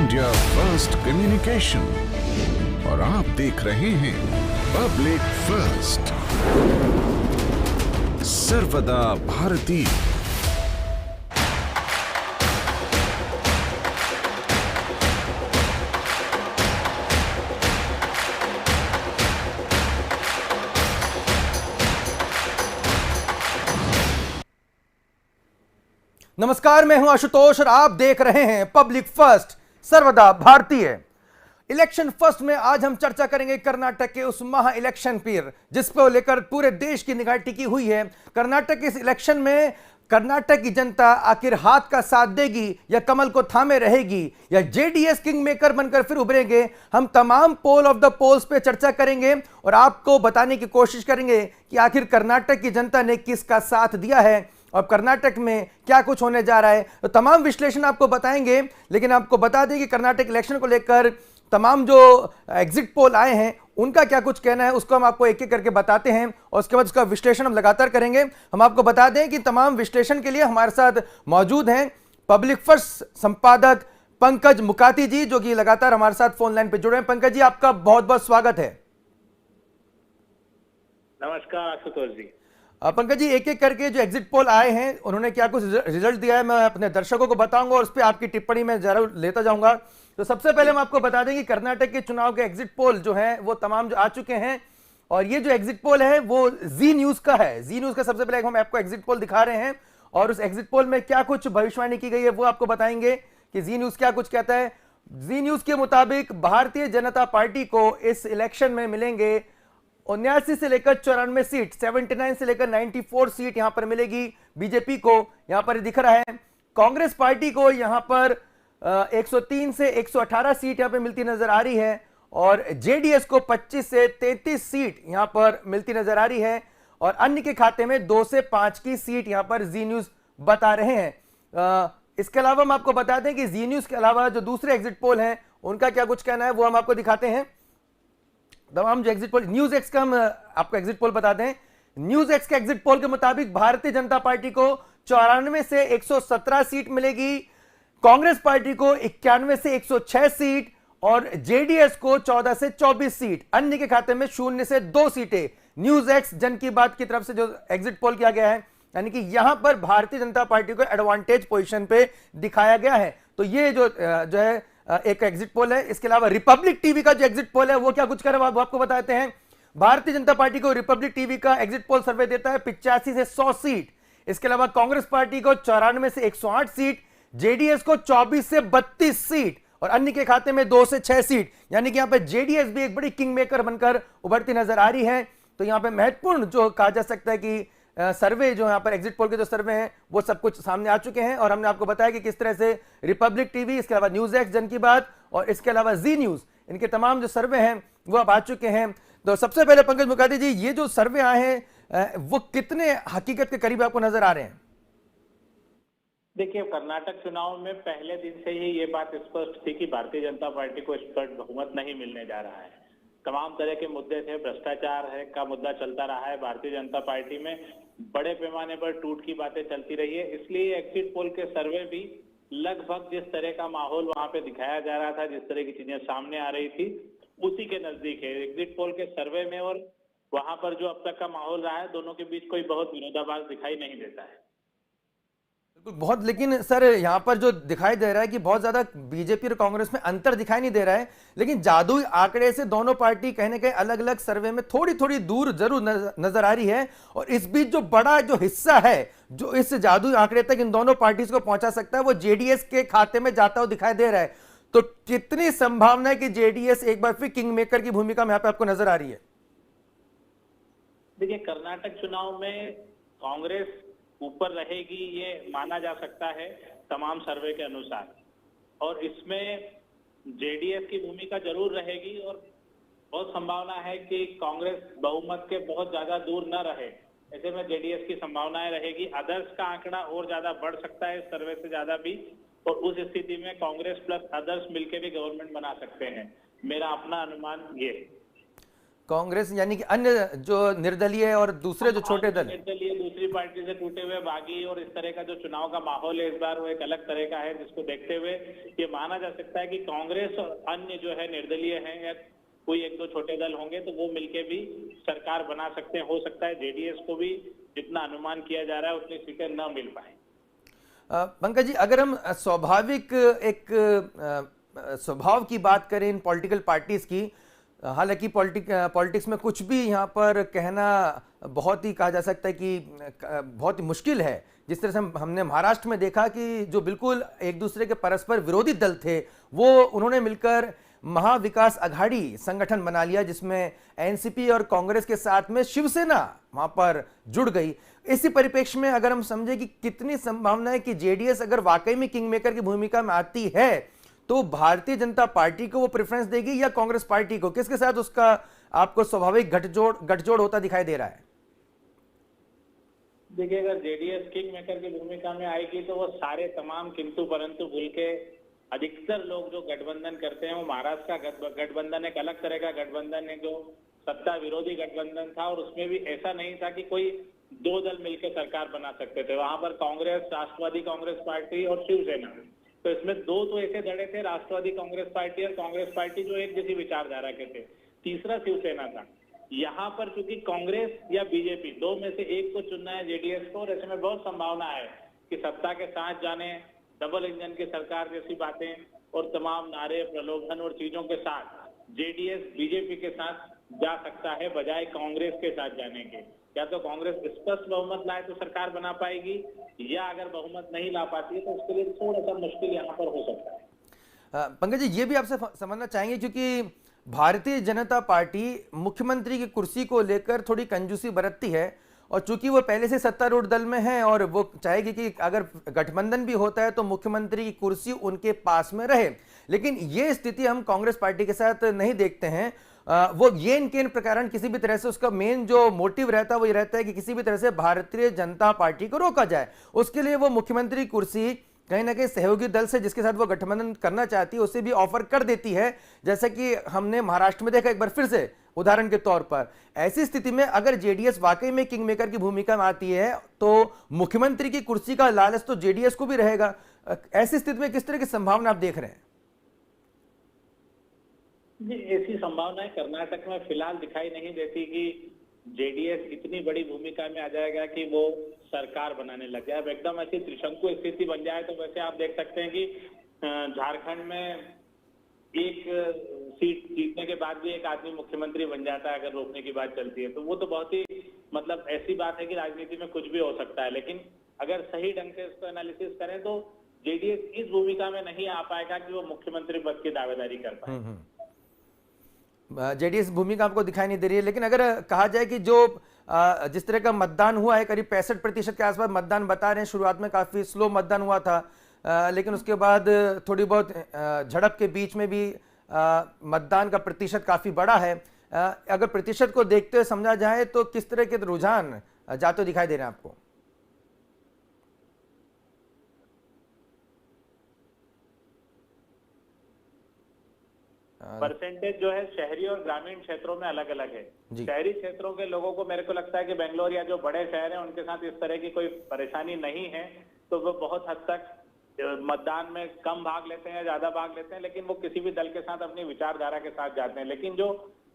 India first communication और आप देख रहे हैं पब्लिक फर्स्ट, सर्वदा भारतीय। नमस्कार, मैं हूं आशुतोष और आप देख रहे हैं पब्लिक फर्स्ट, सर्वदा भारतीय। इलेक्शन फर्स्ट में आज हम चर्चा करेंगे कर्नाटक के उस महा इलेक्शन पर जिस पर लेकर पूरे देश की निगाह टिकी हुई है। कर्नाटक के इस इलेक्शन में कर्नाटक की जनता आखिर हाथ का साथ देगी या कमल को थामे रहेगी या जेडीएस किंग मेकर बनकर फिर उभरेंगे। हम तमाम पोल ऑफ द पोल्स पे चर्चा करेंगे और आपको बताने की कोशिश करेंगे कि आखिर कर्नाटक की जनता ने किसका साथ दिया है और कर्नाटक में क्या कुछ होने जा रहा है। तो तमाम विश्लेषण आपको बताएंगे, लेकिन आपको बता दें कि कर्नाटक इलेक्शन को लेकर तमाम जो एग्जिट पोल आए हैं उनका क्या कुछ कहना है उसको हम आपको एक एक करके बताते हैं और उसके बाद उसका विश्लेषण हम लगातार करेंगे। हम आपको बता दें कि तमाम विश्लेषण के लिए हमारे साथ मौजूद हैं पब्लिक फर्स्ट संपादक पंकज मुकाती जी, जो कि लगातार हमारे साथ फोन लाइन पर जुड़े हैं। पंकज जी, आपका बहुत बहुत स्वागत है। नमस्कार आशुतोष जी। पंकज जी, एक एक करके जो एग्जिट पोल आए हैं उन्होंने क्या कुछ रिजल्ट दिया है मैं अपने दर्शकों को बताऊंगा और उस पर आपकी टिप्पणी में जरूर लेता जाऊंगा। तो सबसे पहले हम आपको बता दें कि कर्नाटक के चुनाव के एग्जिट पोल जो हैं वो तमाम जो आ चुके हैं और ये जो एग्जिट पोल है वो जी न्यूज का है। जी न्यूज का सबसे पहले हम आपको एग्जिट पोल दिखा रहे हैं और उस एग्जिट पोल में क्या कुछ भविष्यवाणी की गई है वो आपको बताएंगे कि जी न्यूज क्या कुछ कहता है। जी न्यूज के मुताबिक भारतीय जनता पार्टी को इस इलेक्शन में मिलेंगे 79 से लेकर 94 सीट, 79 से लेकर 94 सीट यहां पर मिलेगी बीजेपी को, यहां पर दिख रहा है। कांग्रेस पार्टी को यहां पर 103 से 118 सीट यहां पर मिलती नजर आ रही है और जेडीएस को 25 से 33 सीट यहां पर मिलती नजर आ रही है और अन्य के खाते में 2 से 5 की सीट यहां पर जी न्यूज बता रहे हैं। इसके अलावा हम आपको बता दें कि जी न्यूज के अलावा जो दूसरे एग्जिट पोल हैं उनका क्या कुछ कहना है वो हम आपको दिखाते हैं। तमाम जो एग्जिट पोल, न्यूज एक्स का हम आपको एग्जिट पोल बता दें। न्यूज एक्स के एग्जिट पोल के मुताबिक भारतीय जनता पार्टी को 94 से 117 सीट मिलेगी, कांग्रेस पार्टी को 91 से 106 सीट और जेडीएस को 14 से 24 सीट, अन्य के खाते में 0 से 2 सीटें। न्यूज एक्स जन की बात की तरफ से जो एग्जिट पोल किया गया है, यानी कि यहां पर भारतीय जनता पार्टी को एडवांटेज पोजीशन पे दिखाया गया है। तो ये जो है एक एग्जिट पोल है। इसके अलावा रिपब्लिक टीवी का जो एग्जिट पोल है वो क्या कुछ कर रहा है वो आपको बताते हैं। भारतीय जनता पार्टी को रिपब्लिक टीवी का एग्जिट पोल सर्वे देता है 85 से 100 सीट। इसके अलावा कांग्रेस पार्टी को 94 से 108 सीट, जेडीएस को 24 से 32 सीट और अन्य के खाते में 2 से 6 सीट, यानी कि यहां पर जेडीएस भी एक बड़ी किंग मेकर बनकर उभरती नजर आ रही है। तो यहां पर महत्वपूर्ण जो कहा जा सकता है कि सर्वे जो यहाँ पर एग्जिट पोल के जो सर्वे हैं वो सब कुछ सामने आ चुके हैं और हमने आपको बताया कि किस तरह से रिपब्लिक टीवी, इसके अलावा न्यूज एक्स जन की बात और इसके अलावा जी न्यूज, इनके तमाम जो सर्वे हैं वो अब आ चुके हैं। तो सबसे पहले पंकज मुकाती जी, ये जो सर्वे आए हैं वो कितने हकीकत के करीब आपको नजर आ रहे हैं? देखिए, कर्नाटक चुनाव में पहले दिन से ही ये बात स्पष्ट थी कि भारतीय जनता पार्टी को स्पष्ट बहुमत नहीं मिलने जा रहा है। तमाम तरह के मुद्दे थे, भ्रष्टाचार है का मुद्दा चलता रहा है, भारतीय जनता पार्टी में बड़े पैमाने पर टूट की बातें चलती रही है। इसलिए एग्जिट पोल के सर्वे भी लगभग जिस तरह का माहौल वहां पे दिखाया जा रहा था, जिस तरह की चीजें सामने आ रही थी, उसी के नजदीक है एग्जिट पोल के सर्वे में और वहां पर जो अब तक का माहौल रहा है, दोनों के बीच कोई बहुत विरोधाभास दिखाई नहीं देता है। बहुत, लेकिन सर यहाँ पर जो दिखाई दे रहा है कि बहुत ज्यादा बीजेपी और कांग्रेस में अंतर दिखाई नहीं दे रहा है, लेकिन जादुई आंकड़े से दोनों पार्टी कहीं ना कहीं अलग अलग सर्वे में थोड़ी थोड़ी दूर जरूर नजर आ रही है और इस बीच जो बड़ा जो हिस्सा है जो इस जादुई आंकड़े तक इन दोनों पार्टीज को पहुंचा सकता है वो जेडीएस के खाते में जाता हुआ दिखाई दे रहा है। तो कितनी संभावना है कि जेडीएस एक बार फिर किंग मेकर की भूमिका में यहाँ पे आपको नजर आ रही है? देखिए, कर्नाटक चुनाव में कांग्रेस ऊपर रहेगी ये माना जा सकता है तमाम सर्वे के अनुसार और इसमें जेडीएस की भूमिका जरूर रहेगी और बहुत संभावना है कि कांग्रेस बहुमत के बहुत ज्यादा दूर न रहे, ऐसे में जेडीएस की संभावनाएं रहेगी। अदर्स का आंकड़ा और ज्यादा बढ़ सकता है इस सर्वे से ज्यादा भी और उस स्थिति में कांग्रेस प्लस अदर्स मिलकर भी गवर्नमेंट बना सकते हैं, मेरा अपना अनुमान ये। कांग्रेस यानी कि अन्य जो निर्दलीय और दूसरे जो छोटे दल निर्दलीय दूसरी पार्टी से टूटे हुए बागी और इस तरह का जो चुनाव का माहौल है इस बार वो एक अलग तरह का है, जिसको देखते हुए ये माना जा सकता है कि कांग्रेस और अन्य जो है निर्दलीय हैं या कोई एक दो छोटे दल होंगे तो वो मिलके भी सरकार बना सकते हैं। हो सकता है जेडीएस को भी जितना अनुमान किया जा रहा है उतनी सीटें न मिल पाए। पंकज जी, अगर हम स्वाभाविक एक स्वभाव की बात करें इन पॉलिटिकल पार्टीज की, हालांकि पॉलिटिक्स में कुछ भी यहाँ पर कहना बहुत ही कहा जा सकता है कि बहुत ही मुश्किल है। जिस तरह से हमने महाराष्ट्र में देखा कि जो बिल्कुल एक दूसरे के परस्पर विरोधी दल थे वो उन्होंने मिलकर महाविकास अघाड़ी संगठन बना लिया, जिसमें एनसीपी और कांग्रेस के साथ में शिवसेना वहां पर जुड़ गई। इसी परिप्रेक्ष्य में अगर हम समझे कि कितनी संभावना है कि जेडीएस अगर वाकई में किंग मेकर की भूमिका में आती है तो भारतीय जनता पार्टी को वो प्रेफरेंस देगी या कांग्रेस पार्टी को, किसके साथ उसका आपको स्वाभाविक गठजोड़ होता दिखाई दे रहा है? देखिए, अगर जेडीएस किंग मेकर की भूमिका में आएगी तो वो सारे तमाम किंतु परंतु भूल के अधिकतर लोग जो गठबंधन करते हैं वो महाराष्ट्र का गठबंधन एक अलग तरह का गठबंधन है जो सत्ता विरोधी गठबंधन था और उसमें भी ऐसा नहीं था कि कोई दो दल मिलकर सरकार बना सकते थे। वहां पर कांग्रेस, राष्ट्रवादी कांग्रेस पार्टी और शिवसेना, तो इसमें दो तो ऐसे दड़े थे, राष्ट्रवादी कांग्रेस पार्टी और कांग्रेस पार्टी जो एक जैसी विचारधारा के थे, तीसरा शिवसेना था। यहाँ पर चूंकि कांग्रेस या बीजेपी दो में से एक को चुनना है जेडीएस को, और ऐसे में बहुत संभावना है कि सत्ता के साथ जाने, डबल इंजन की सरकार जैसी बातें और तमाम नारे, प्रलोभन और चीजों के साथ जेडीएस बीजेपी के साथ जा सकता है बजाय कांग्रेस के साथ जाने के। या तो कांग्रेस स्पष्ट बहुमत लाए तो सरकार बना पाएगी, या अगर बहुमत नहीं ला पाती है तो उसके लिए थोड़ा सा मुश्किल यहाँ पर हो सकता है। पंकज जी, ये भी आपसे समझना चाहेंगे क्योंकि भारतीय जनता पार्टी मुख्यमंत्री की कुर्सी को लेकर थोड़ी कंजूसी बरतती है और चूंकि वो पहले से सत्तारूढ़ दल में है और वो चाहेगी कि अगर गठबंधन भी होता है तो मुख्यमंत्री की कुर्सी उनके पास में रहे, लेकिन ये स्थिति हम कांग्रेस पार्टी के साथ नहीं देखते हैं। वो ये इनके प्रकार किसी भी तरह से उसका मेन जो मोटिव रहता है वो ये रहता है कि किसी भी तरह से भारतीय जनता पार्टी को रोका जाए। उसके लिए वो मुख्यमंत्री कुर्सी कहीं ना कहीं सहयोगी दल से जिसके साथ वो गठबंधन करना चाहती है उसे भी ऑफर कर देती है, जैसा कि हमने महाराष्ट्र में देखा एक बार फिर से उदाहरण के तौर पर। ऐसी स्थिति में अगर जेडीएस वाकई में किंग मेकर की भूमिका में आती है तो मुख्यमंत्री की कुर्सी का लालच तो जेडीएस को भी रहेगा। ऐसी स्थिति में किस तरह की संभावना आप देख रहे हैं? जी, ऐसी संभावनाएं कर्नाटक में फिलहाल दिखाई नहीं देती कि जेडीएस इतनी बड़ी भूमिका में आ जाएगा कि वो सरकार बनाने लग जाए। अब एकदम ऐसी त्रिशंकु स्थिति बन जाए तो वैसे आप देख सकते हैं कि झारखंड में एक सीट जीतने के बाद भी एक आदमी मुख्यमंत्री बन जाता है अगर रोकने की बात चलती है, तो वो तो बहुत ही मतलब ऐसी बात है कि राजनीति में कुछ भी हो सकता है। लेकिन अगर सही ढंग से इसको एनालिसिस करें तो जेडीएस इस भूमिका में नहीं आ पाएगा कि वो मुख्यमंत्री पद की दावेदारी कर पाए। जेडीएस भूमिका आपको दिखाई नहीं दे रही है, लेकिन अगर कहा जाए कि जो जिस तरह का मतदान हुआ है, करीब 65% के आसपास मतदान बता रहे हैं, शुरुआत में काफी स्लो मतदान हुआ था, लेकिन उसके बाद थोड़ी बहुत झड़प के बीच में भी मतदान का प्रतिशत काफी बड़ा है। अगर प्रतिशत को देखते हुए समझा जाए तो किस तरह के रुझान जाते दिखाई दे रहे हैं आपको? परसेंटेज जो है शहरी और ग्रामीण क्षेत्रों में अलग अलग है। शहरी क्षेत्रों के लोगों को मेरे को लगता है कि बेंगलोर या जो बड़े शहर हैं उनके साथ इस तरह की कोई परेशानी नहीं है, तो वो बहुत हद तक मतदान में कम भाग लेते हैं या ज्यादा भाग लेते हैं, लेकिन वो किसी भी दल के साथ अपनी विचारधारा के साथ जाते हैं। लेकिन जो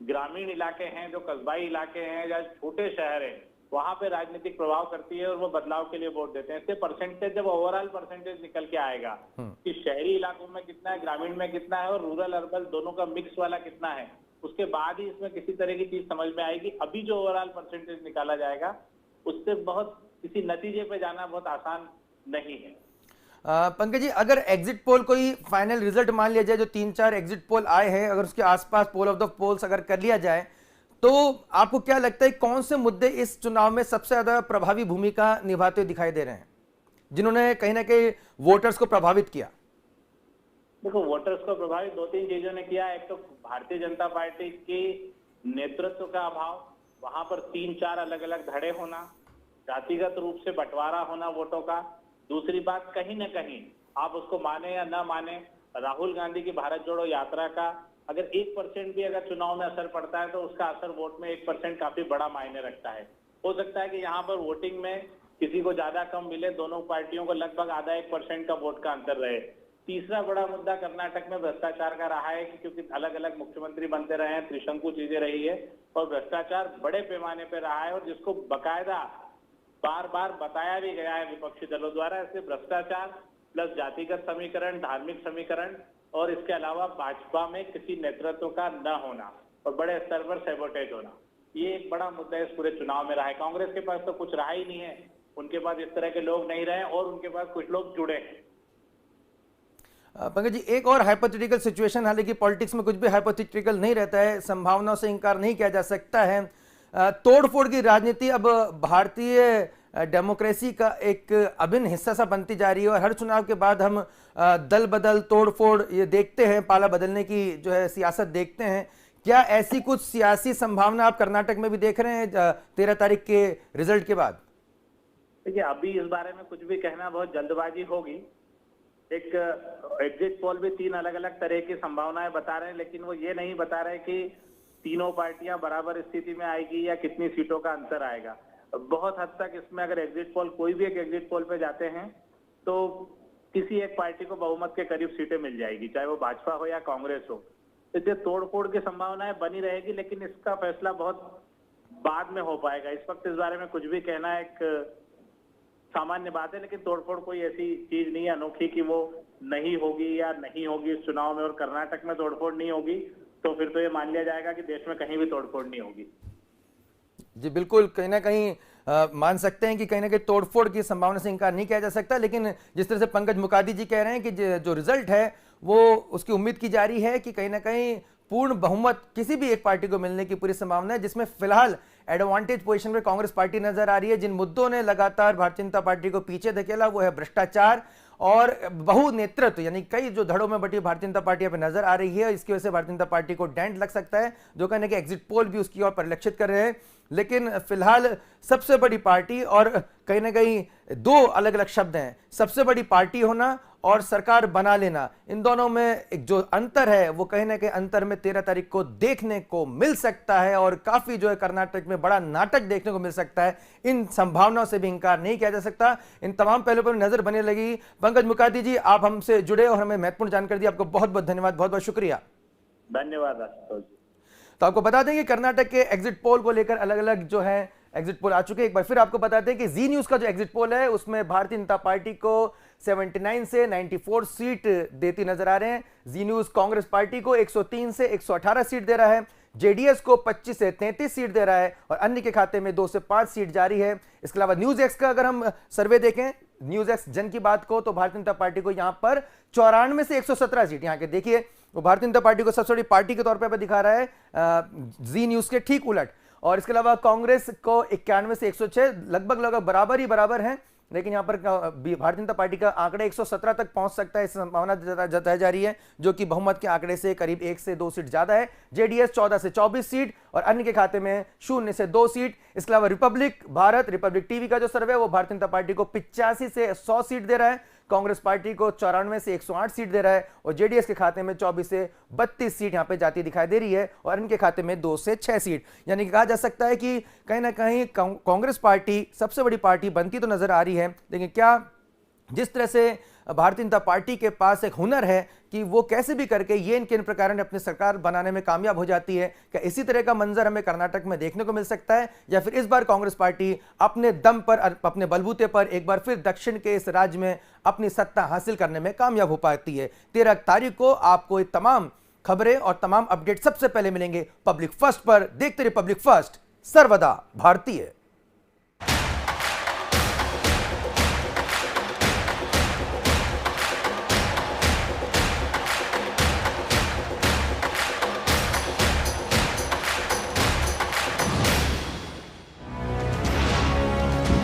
ग्रामीण इलाके हैं, जो कस्बाई इलाके हैं या छोटे शहर हैं, वहां पे राजनीतिक प्रभाव करती है और वो बदलाव के लिए वोट देते हैं। इससे परसेंटेज जब ओवरऑल परसेंटेज निकल के आएगा कि शहरी इलाकों में कितना है, ग्रामीण में कितना है और रूरल अर्बन दोनों का मिक्स वाला कितना है, उसके बाद ही इसमें किसी तरह की चीज समझ में आएगी। अभी जो ओवरऑल परसेंटेज निकाला जाएगा उससे बहुत किसी नतीजे पे जाना बहुत आसान नहीं है। पंकज जी, अगर एग्जिट पोल कोई फाइनल रिजल्ट मान लिया जाए, जो 3-4 एग्जिट पोल आए हैं, अगर उसके आसपास पोल ऑफ द पोल्स अगर कर लिया जाए तो आपको क्या लगता है कौन से मुद्दे इस चुनाव में सबसे ज्यादा प्रभावी भूमिका निभाते हुए दिखाई दे रहे हैं, जिन्होंने कहीं ना कहीं वोटर्स को प्रभावित किया? देखो, वोटर्स को प्रभावित दो तीन चीजों ने किया। एक तो भारतीय जनता पार्टी के नेतृत्व का अभाव, वहां पर 3-4 अलग अलग धड़े होना, जातिगत रूप से बंटवारा होना वोटों का। दूसरी बात, कहीं ना कहीं आप उसको माने या ना माने, राहुल गांधी की भारत जोड़ो यात्रा का अगर 1% भी अगर चुनाव में असर पड़ता है तो उसका असर वोट में 1% काफी बड़ा मायने रखता है। हो सकता है कि यहाँ पर वोटिंग में किसी को ज्यादा कम मिले, दोनों पार्टियों को लगभग आधा 1% का वोट का अंतर रहे। तीसरा बड़ा मुद्दा कर्नाटक में भ्रष्टाचार का रहा है कि क्योंकि अलग अलग मुख्यमंत्री बनते रहे हैं, त्रिशंकु चीजें रही है और भ्रष्टाचार बड़े पैमाने पर रहा है और जिसको बकायदा बार बार बताया भी गया है विपक्षी दलों द्वारा। ऐसे भ्रष्टाचार प्लस जातिगत समीकरण, धार्मिक समीकरण और इसके अलावा भाजपा में किसी नेतृत्व का न होना और बड़े स्तर पर सैबोटेज होना, ये एक बड़ा मुद्दा इस पूरे चुनाव में रहा है। कांग्रेस के पास तो कुछ रहा ही नहीं है, उनके पास इस तरह के लोग नहीं रहे और उनके पास कुछ लोग जुड़े हैं। पंकज जी, एक और हाइपोथेटिकल सिचुएशन, हालांकि पॉलिटिक्स में कुछ भी हाइपोथेटिकल नहीं रहता है, संभावनाओं से इनकार नहीं किया जा सकता है। तोड़फोड़ की राजनीति अब भारतीय डेमोक्रेसी का एक अभिन्न हिस्सा सा बनती जा रही है और हर चुनाव के बाद हम दल बदल, तोड़फोड़ ये देखते हैं, पाला बदलने की जो है सियासत देखते हैं। क्या ऐसी कुछ सियासी संभावना आप कर्नाटक में भी देख रहे हैं 13 तारीख के रिजल्ट के बाद? देखिए, अभी इस बारे में कुछ भी कहना बहुत जल्दबाजी होगी। एक एग्जिट पोल भी 3 अलग अलग तरह की संभावनाएं बता रहे हैं, लेकिन वो ये नहीं बता रहे कि तीनों पार्टियां बराबर स्थिति में आएगी या कितनी सीटों का अंतर आएगा। बहुत हद तक इसमें अगर एग्जिट पोल, कोई भी एक एग्जिट पोल पे जाते हैं तो किसी एक पार्टी को बहुमत के करीब सीटें मिल जाएगी, चाहे वो भाजपा हो या कांग्रेस हो। इसलिए तोड़फोड़ की संभावनाएं बनी रहेगी, लेकिन इसका फैसला बहुत बाद में हो पाएगा। इस वक्त इस बारे में कुछ भी कहना एक सामान्य बात है, लेकिन तोड़फोड़ कोई ऐसी चीज नहीं है अनोखी कि वो नहीं होगी या नहीं होगी इस चुनाव में। और कर्नाटक में तोड़फोड़ नहीं होगी तो फिर तो ये मान लिया जाएगा कि देश में कहीं भी तोड़फोड़ नहीं होगी। जी बिल्कुल, कहीं ना कहीं मान सकते हैं कि कहीं ना कहीं तोड़फोड़ की संभावना से इनकार नहीं किया जा सकता। लेकिन जिस तरह से पंकज मुकादी जी कह रहे हैं कि जो रिजल्ट है वो उसकी उम्मीद की जा रही है कि कहीं ना कहीं पूर्ण बहुमत किसी भी एक पार्टी को मिलने की पूरी संभावना है, जिसमें फिलहाल एडवांटेज पोजीशन में कांग्रेस पार्टी नजर आ रही है। जिन मुद्दों ने लगातार भारतीय जनता पार्टी को पीछे धकेला वो है भ्रष्टाचार और बहु नेतृत्व, यानी कई जो धड़ों में बटी भारतीय जनता पार्टी पे नजर आ रही है। इसकी वजह से भारतीय जनता पार्टी को डेंट लग सकता है, जो कहने के एग्जिट पोल भी उसकी ओर परिलक्षित कर रहे हैं। लेकिन फिलहाल सबसे बड़ी पार्टी, और कहीं ना कहीं 2 अलग अलग शब्द हैं, सबसे बड़ी पार्टी होना और सरकार बना लेना, इन दोनों में एक जो अंतर है वो कहीं ना कहीं अंतर में 13 तारीख को देखने को मिल सकता है और काफी जो है कर्नाटक में बड़ा नाटक देखने को मिल सकता है। इन संभावनाओं से भी इंकार नहीं किया जा सकता। इन तमाम पहलुओं पर नजर बने लगी। पंकज मुकादी जी, आप हमसे जुड़े और हमें महत्वपूर्ण जानकारी दी, आपको बहुत बहुत धन्यवाद, बहुत बहुत शुक्रिया। धन्यवाद आशुतोष जी। तो आपको बता दें कि कर्नाटक के एग्जिट पोल को लेकर अलग अलग जो है एग्जिट पोल आ चुके हैं। एक बार फिर आपको बताते हैं कि जी न्यूज का जो एग्जिट पोल है उसमें भारतीय जनता पार्टी को 79 से 94 सीट देती नजर आ रहे हैं। जी न्यूज कांग्रेस पार्टी को 103 से 118 सीट दे रहा है, जेडीएस को 25 से 33 सीट दे रहा है और अन्य के खाते में 2 से 5 सीट जारी है। इसके अलावा न्यूज एक्स का अगर हम सर्वे देखें, न्यूज एक्स जन की बात को, तो भारतीय जनता पार्टी को यहां पर 94 से 117 सीट, यहां के देखिए वो भारतीय जनता पार्टी को सबसे बड़ी पार्टी के तौर पर दिखा रहा है, जी न्यूज के ठीक उलट। और इसके अलावा कांग्रेस को 91 से 106, लगभग बराबर हैं। लेकिन यहां पर भारतीय जनता पार्टी का आंकड़ा 117 तक पहुंच सकता है, इस संभावना जताई जा रही है, जो कि बहुमत के आंकड़े से करीब 1 से 2 सीट ज्यादा है। जेडीएस 14 से 24 सीट और अन्य के खाते में 0 से 2 सीट। इसके अलावा रिपब्लिक टीवी का जो सर्वे है वो भारतीय जनता पार्टी को 85 से 100 सीट दे रहा है, कांग्रेस पार्टी को 94 से 108 सीट दे रहा है और जेडीएस के खाते में 24 से 32 सीट यहां पे जाती दिखाई दे रही है और इनके खाते में 2 से 6 सीट। यानी कि कहा जा सकता है कि कहीं ना कहीं कांग्रेस पार्टी सबसे बड़ी पार्टी बनती तो नजर आ रही है। लेकिन क्या जिस तरह से भारतीय जनता पार्टी के पास एक हुनर है कि वो कैसे भी करके ये इन प्रकार ने अपनी सरकार बनाने में कामयाब हो जाती है, क्या इसी तरह का मंजर हमें कर्नाटक में देखने को मिल सकता है या फिर इस बार कांग्रेस पार्टी अपने दम पर, अपने बलबूते पर एक बार फिर दक्षिण के इस राज्य में अपनी सत्ता हासिल करने में कामयाब हो पाती है? 13 तारीख को आपको ये तमाम खबरें और तमाम अपडेट सबसे पहले मिलेंगे पब्लिक फर्स्ट पर। देखते रहिए पब्लिक फर्स्ट, सर्वदा भारतीय।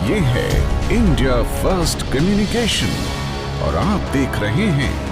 ये है इंडिया फर्स्ट कम्युनिकेशन और आप देख रहे हैं